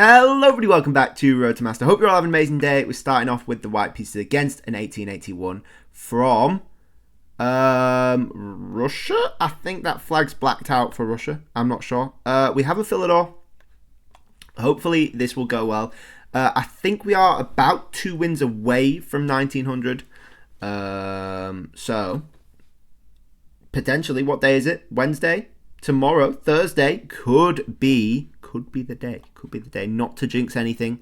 Hello everybody, welcome back to Road to Master. Hope you're all having an amazing day. We're starting off with the white pieces against an 1881 from Russia. I think that flag's blacked out for Russia. I'm not sure. We have a Philidor. Hopefully this will go well. I think we are about 2 wins away from 1900. So potentially, what day is it? Wednesday? Tomorrow, Thursday, could be the day. Could be the day. Not to jinx anything,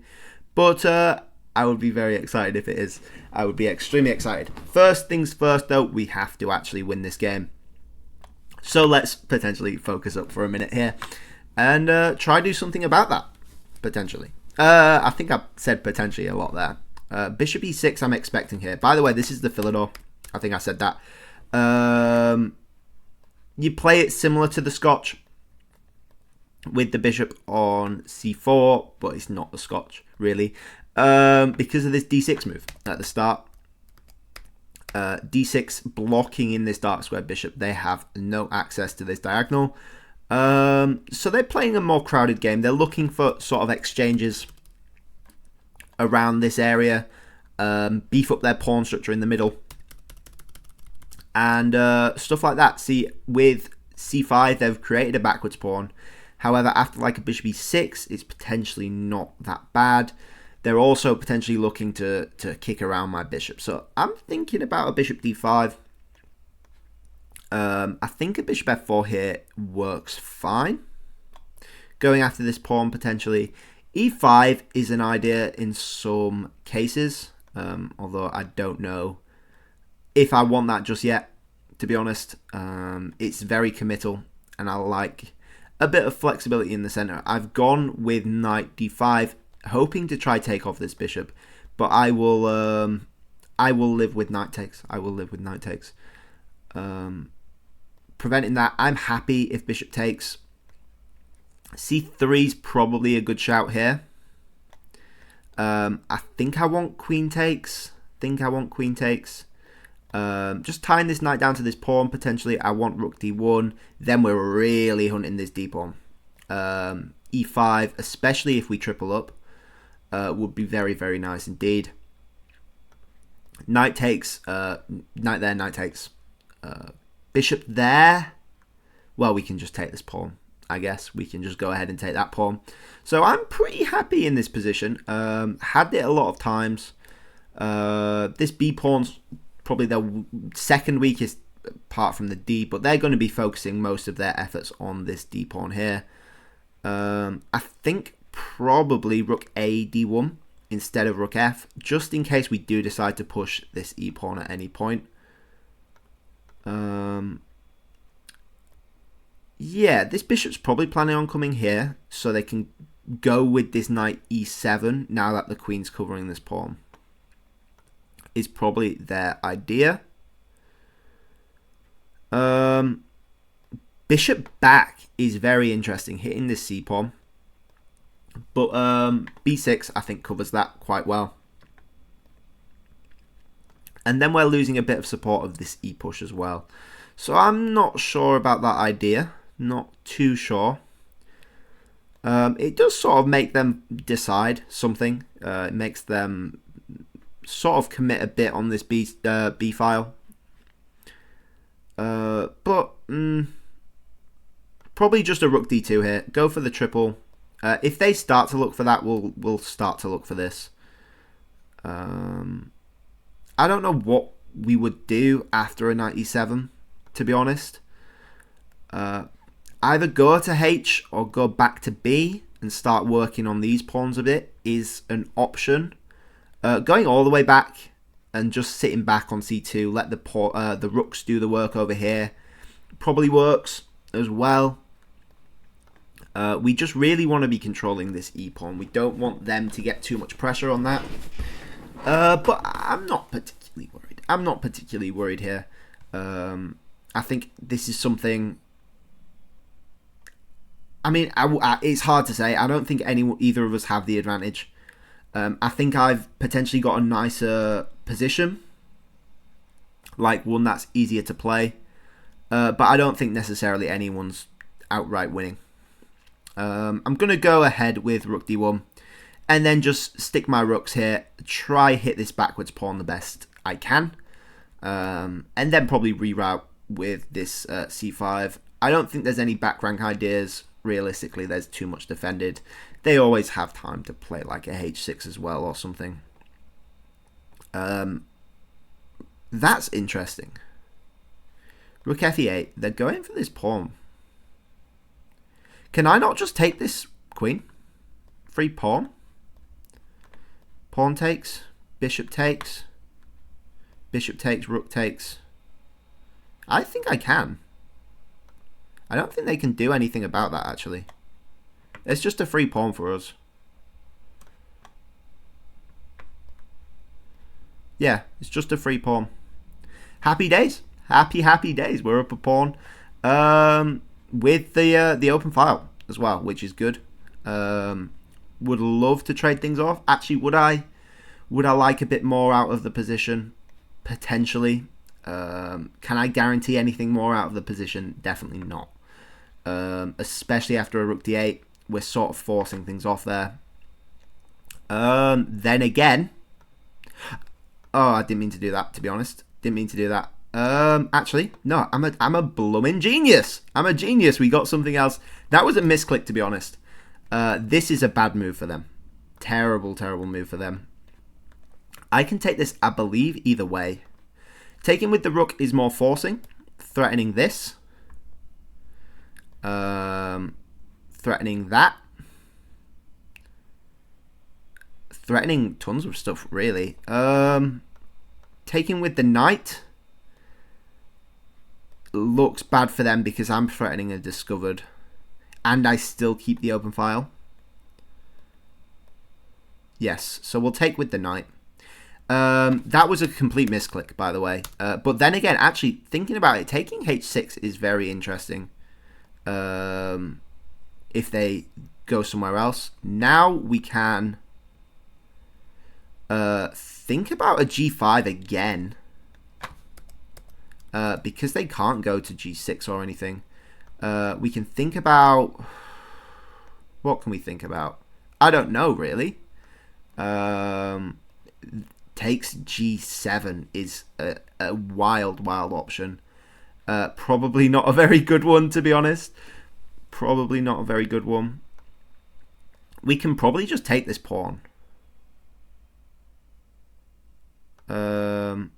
but I would be very excited if it is. I would be extremely excited. First things first, though, we have to actually win this game. So let's potentially focus up for a minute here and try to do something about that. Potentially. I think I said potentially a lot there. Bishop e6 I'm expecting here. By the way, this is the Philidor. I think I said that. You play it similar to the Scotch with the bishop on c4, but it's not the Scotch, really, because of this d6 move at the start. D6 blocking in this dark square bishop. They have no access to this diagonal. So they're playing a more crowded game. They're looking for sort of exchanges around this area, beef up their pawn structure in the middle, and stuff like that. See, with c5, they've created a backwards pawn. However, after like a bishop e6, it's potentially not that bad. They're also potentially looking to kick around my bishop. So I'm thinking about a bishop d5. I think a bishop f4 here works fine. Going after this pawn potentially. e5 is an idea in some cases, although I don't know if I want that just yet, to be honest. It's very committal, and I like a bit of flexibility in the center. I've gone with knight d5, hoping to try take off this bishop, but I will live with knight takes. I will live with knight takes. Preventing that, I'm happy if bishop takes. c3 is probably a good shout here. I think I want queen takes. Just tying this knight down to this pawn, potentially. I want rook d1. Then we're really hunting this d pawn. e5, especially if we triple up, would be very, very nice indeed. Knight takes. Knight there, knight takes. Bishop there. Well, we can just take this pawn, I guess. We can just go ahead and take that pawn. So I'm pretty happy in this position. Had it a lot of times. This b pawn's probably their second weakest apart from the d, but they're going to be focusing most of their efforts on this d pawn here. I think probably rook a d1 instead of rook f, just in case we do decide to push this e pawn at any point. Yeah, this bishop's probably planning on coming here, so they can go with this knight e7 now that the queen's covering this pawn. Is probably their idea. Bishop back is very interesting, hitting this c pawn, but b6 I think covers that quite well. And then we're losing a bit of support of this e push as well. So I'm not sure about that idea. Not too sure. It does sort of make them decide something. It makes them sort of commit a bit on this b file. But probably just a rook d2 here. Go for the triple. If they start to look for that, we'll start to look for this. I don't know what we would do after a knight e7, to be honest. Either go to h or go back to b and start working on these pawns a bit is an option. Going all the way back and just sitting back on c2, let the rooks do the work over here, probably works as well. We just really want to be controlling this e pawn. We don't want them to get too much pressure on that. But I'm not particularly worried. I'm not particularly worried here. I think this is something. I mean, it's hard to say. I don't think either of us have the advantage. I think I've potentially got a nicer position, like one that's easier to play. But I don't think necessarily anyone's outright winning. I'm going to go ahead with rook d1 and then just stick my rooks here, try hit this backwards pawn the best I can, and then probably reroute with this c5. I don't think there's any back rank ideas. Realistically, there's too much defended. They always have time to play like a h6 as well or something. That's interesting. Rook fe8. They're going for this pawn. Can I not just take this queen? Free pawn? Pawn takes. Bishop takes. Bishop takes. Rook takes. I think I can. I don't think they can do anything about that, actually. It's just a free pawn for us. Yeah, it's just a free pawn. Happy days. Happy days. We're up a pawn. With the open file as well, which is good. Would love to trade things off. Actually, would I like a bit more out of the position? Potentially. Can I guarantee anything more out of the position? Definitely not. Especially after a rook d8, we're sort of forcing things off there. Then again, oh, I didn't mean to do that, to be honest. Didn't mean to do that. Actually, no, I'm a blooming genius. I'm a genius. We got something else. That was a misclick, to be honest. This is a bad move for them. Terrible move for them. I can take this, I believe, either way. Taking with the rook is more forcing. Threatening this. Threatening that. Threatening tons of stuff, really. Taking with the knight looks bad for them because I'm threatening a discovered. And I still keep the open file. Yes, so we'll take with the knight. That was a complete misclick, by the way. But then again, actually, thinking about it, taking h6 is very interesting. If they go somewhere else. Now we can think about a g5 again. Because they can't go to g6 or anything. We can think about... What can we think about? I don't know, really. Takes g7 is a wild option. Probably not a very good one, to be honest. Probably not a very good one. We can probably just take this pawn. Can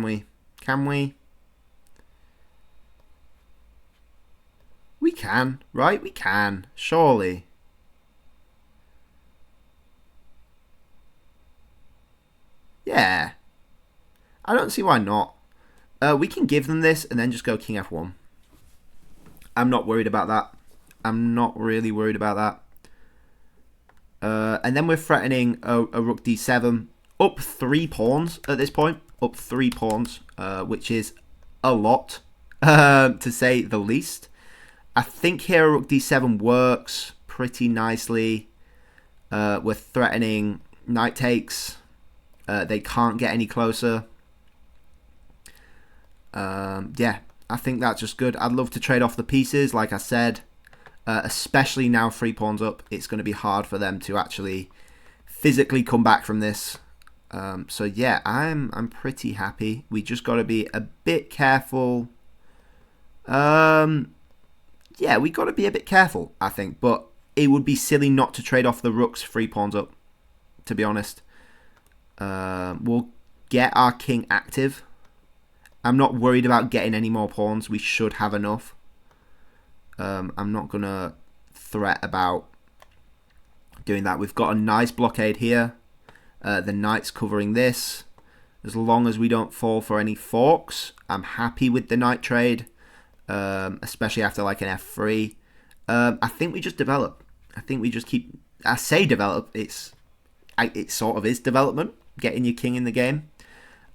we? Can we? We can, right? We can, surely. Yeah. I don't see why not. We can give them this and then just go king f1. I'm not worried about that. I'm not really worried about that. And then we're threatening a rook d7. Up 3 pawns at this point. Up 3 pawns, which is a lot, to say the least. I think here rook d7 works pretty nicely. We're threatening knight takes. They can't get any closer. Yeah, I think that's just good. I'd love to trade off the pieces, like I said. Especially now 3 pawns up. It's going to be hard for them to actually physically come back from this. So yeah, I'm pretty happy. We just got to be a bit careful. Yeah, we got to be a bit careful, I think. But it would be silly not to trade off the rooks 3 pawns up, to be honest. We'll get our king active. I'm not worried about getting any more pawns. We should have enough. I'm not going to threat about doing that. We've got a nice blockade here. The knight's covering this. As long as we don't fall for any forks, I'm happy with the knight trade. Especially after like an f3. I think we just develop. I think we just keep... I say develop. It sort of is development. Getting your king in the game.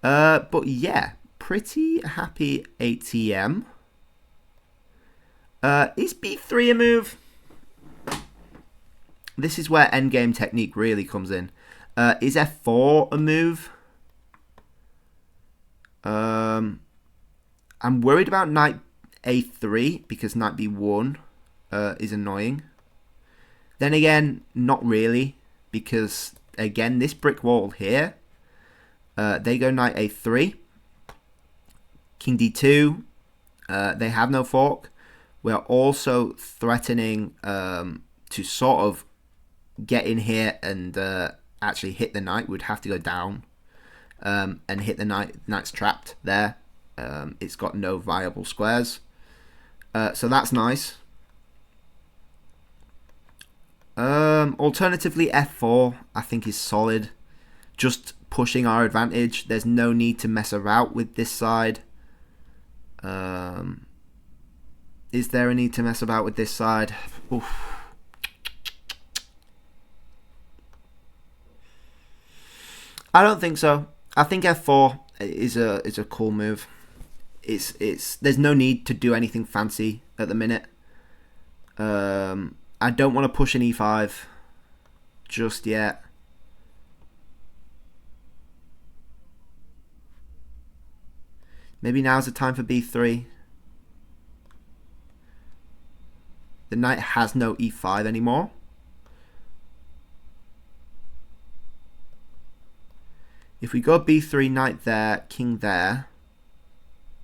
But yeah, pretty happy ATM. Is b3 a move? This is where endgame technique really comes in. Is f4 a move? I'm worried about knight a3 because knight b1. is annoying. Then again, not really, because again, this brick wall here, they go knight a3, king d2, they have no fork. We are also threatening to sort of get in here and actually hit the knight. We'd have to go down and hit the knight. Knight's trapped there. It's got no viable squares. So that's nice. Alternatively, f4 I think is solid. Just pushing our advantage. There's no need to mess around with this side. Is there a need to mess about with this side? Oof. I don't think so. I think f4 is a cool move. There's no need to do anything fancy at the minute. I don't want to push an e5 just yet. Maybe now's the time for b3. The knight has no e5 anymore. If we go b3, knight there, king there,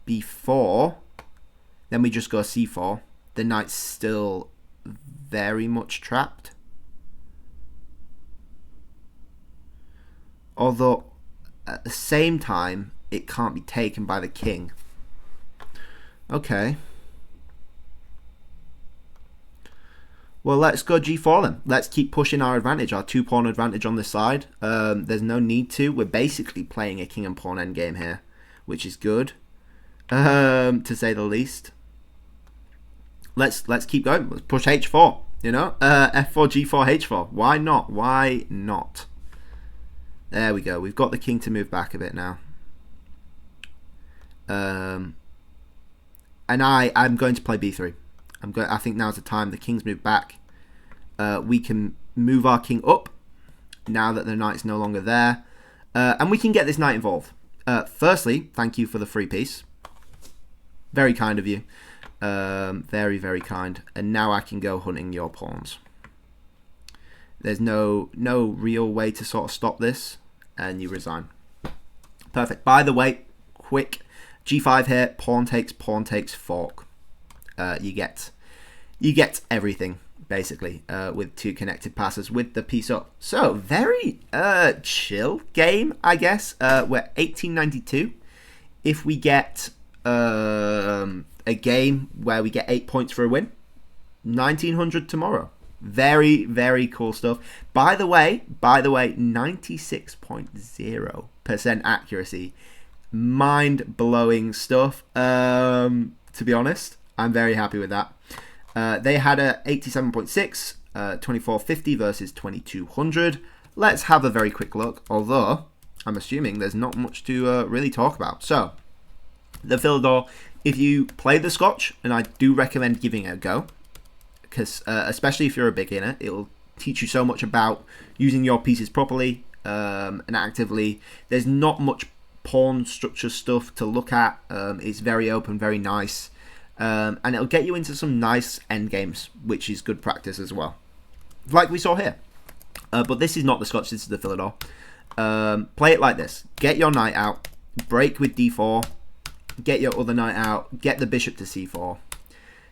b4, then we just go c4. The knight's still very much trapped. Although, at the same time, it can't be taken by the king. Okay. Well, let's go g4 then. Let's keep pushing our advantage, our two-pawn advantage on this side. There's no need to. We're basically playing a king and pawn endgame here, which is good, to say the least. Let's keep going. Let's push h4. You know, f4, g4, h4. Why not? Why not? There we go. We've got the king to move back a bit now. And I'm going to play b3. I think now's the time. The king's moved back. We can move our king up now that the knight's no longer there. And we can get this knight involved. Firstly, thank you for the free piece. Very kind of you. Very, very kind. And now I can go hunting your pawns. There's no real way to sort of stop this. And you resign. Perfect. By the way, quick. g5 here. Pawn takes fork. You get everything basically with two connected passes with the piece up. So very chill game, I guess. We're 1892. If we get a game where we get 8 points for a win, 1900 tomorrow. Very, very cool stuff. By the way, 96.0% accuracy. Mind-blowing stuff. To be honest, I'm very happy with that. They had a 87.6, 2450 versus 2200. Let's have a very quick look, although I'm assuming there's not much to really talk about. So, the Philidor, if you play the Scotch, and I do recommend giving it a go, because especially if you're a beginner, it will teach you so much about using your pieces properly and actively. There's not much pawn structure stuff to look at. It's very open, very nice. And it'll get you into some nice endgames, which is good practice as well. Like we saw here. But this is not the Scotch, this is the Philidor. Play it like this. Get your knight out. Break with d4. Get your other knight out. Get the bishop to c4.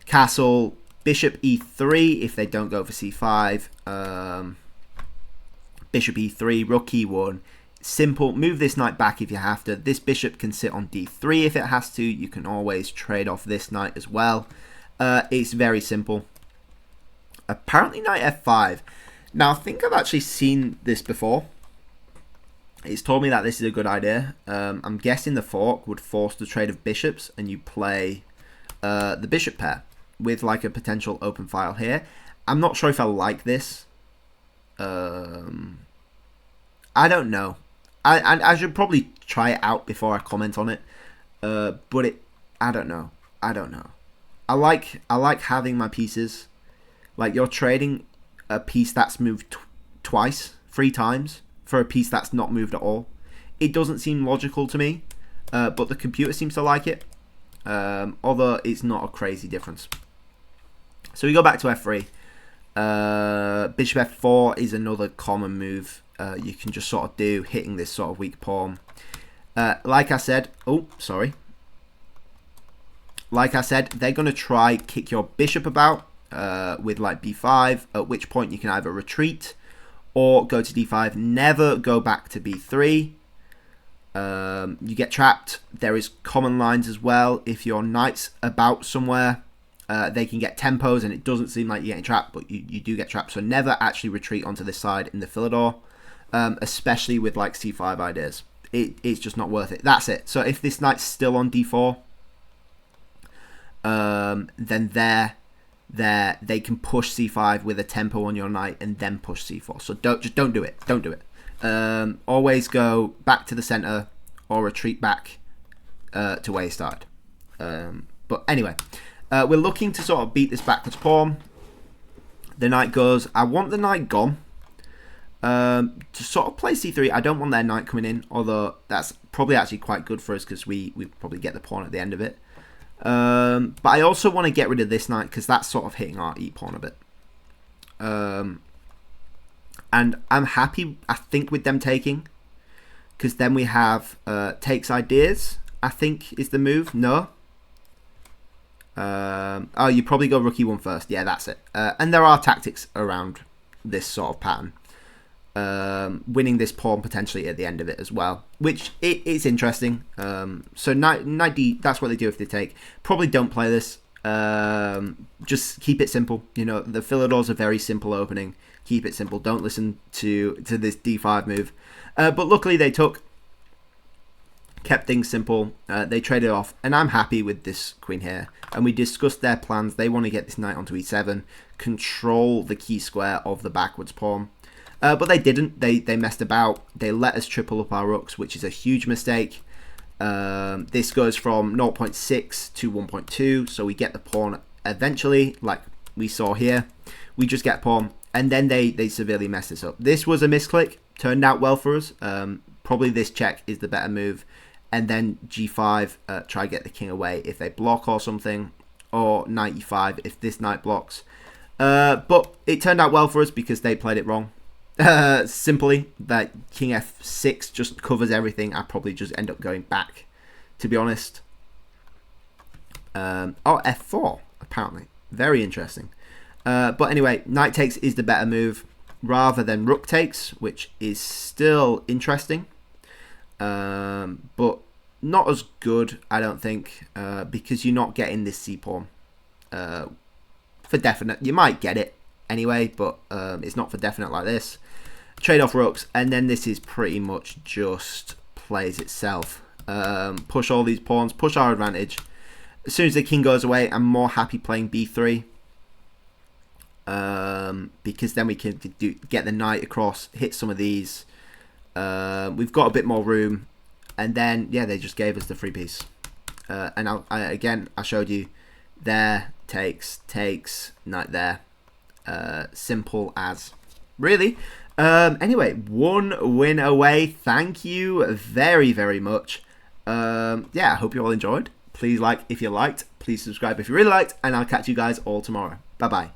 Castle. Bishop e3 if they don't go for c5. Bishop e3. Rook e1. Simple. Move this knight back if you have to. This bishop can sit on d3 if it has to. You can always trade off this knight as well. It's very simple. Apparently knight f5. Now I think I've actually seen this before. It's told me that this is a good idea. I'm guessing the fork would force the trade of bishops and you play the bishop pair with like a potential open file here. I'm not sure if I like this. I don't know. I should probably try it out before I comment on it. But I don't know. I like having my pieces. Like you're trading a piece that's moved twice, 3 times for a piece that's not moved at all. It doesn't seem logical to me, but the computer seems to like it. Although it's not a crazy difference. So we go back to f3. Bishop f4 is another common move you can just sort of do, hitting this sort of weak pawn. Like I said, like I said, they're going to try kick your bishop about with like b5, at which point you can either retreat or go to d5. Never go back to b3. You get trapped. There is common lines as well. If your knight's about somewhere, they can get tempos, and it doesn't seem like you're getting trapped, but you do get trapped. So never actually retreat onto this side in the Philidor, especially with like c5 ideas. It's just not worth it. That's it. So if this knight's still on d4, then they can push c5 with a tempo on your knight and then push c4. So don't do it. Don't do it. Always go back to the center or retreat back to where you started. But anyway, we're looking to sort of beat this backwards pawn. The knight goes. I want the knight gone. To sort of play c3, I don't want their knight coming in, although that's probably actually quite good for us because we probably get the pawn at the end of it. But I also want to get rid of this knight because that's sort of hitting our e-pawn a bit. And I'm happy, I think, with them taking, because then we have takes ideas, I think is the move. No. Oh, you probably go rook e1 first. Yeah, that's it. And there are tactics around this sort of pattern. Winning this pawn potentially at the end of it as well, which it's interesting. So knight d, that's what they do if they take. Probably don't play this. Just keep it simple. You know, the Philidor's a very simple opening. Keep it simple. Don't listen to this d5 move. But luckily they took. Kept things simple. They traded off, and I'm happy with this queen here. And we discussed their plans. They want to get this knight onto e7, control the key square of the backwards pawn. But they didn't. They messed about. They let us triple up our rooks, which is a huge mistake. This goes from 0.6 to 1.2, so we get the pawn eventually, like we saw here. We just get pawn, and then they severely messed this up. This was a misclick. Turned out well for us. Probably this check is the better move. And then g5, try to get the king away if they block or something. Or knight e5 if this knight blocks. But it turned out well for us because they played it wrong. Simply, that king f6 just covers everything. I probably just end up going back, to be honest. Oh, f4, apparently. Very interesting. But anyway, knight takes is the better move rather than rook takes, which is still interesting. But not as good, I don't think, because you're not getting this c-pawn for definite. You might get it anyway, but it's not for definite like this. Trade off rooks, and then this is pretty much just plays itself. Push all these pawns, push our advantage. As soon as the king goes away, I'm more happy playing b3. Because then we can get the knight across, hit some of these. We've got a bit more room, and then yeah, they just gave us the free piece. And I showed you there, takes, knight there. Simple as, really. Anyway, one win away. Thank you very, very much. Yeah, I hope you all enjoyed. Please like if you liked. Please subscribe if you really liked, and I'll catch you guys all tomorrow. Bye bye.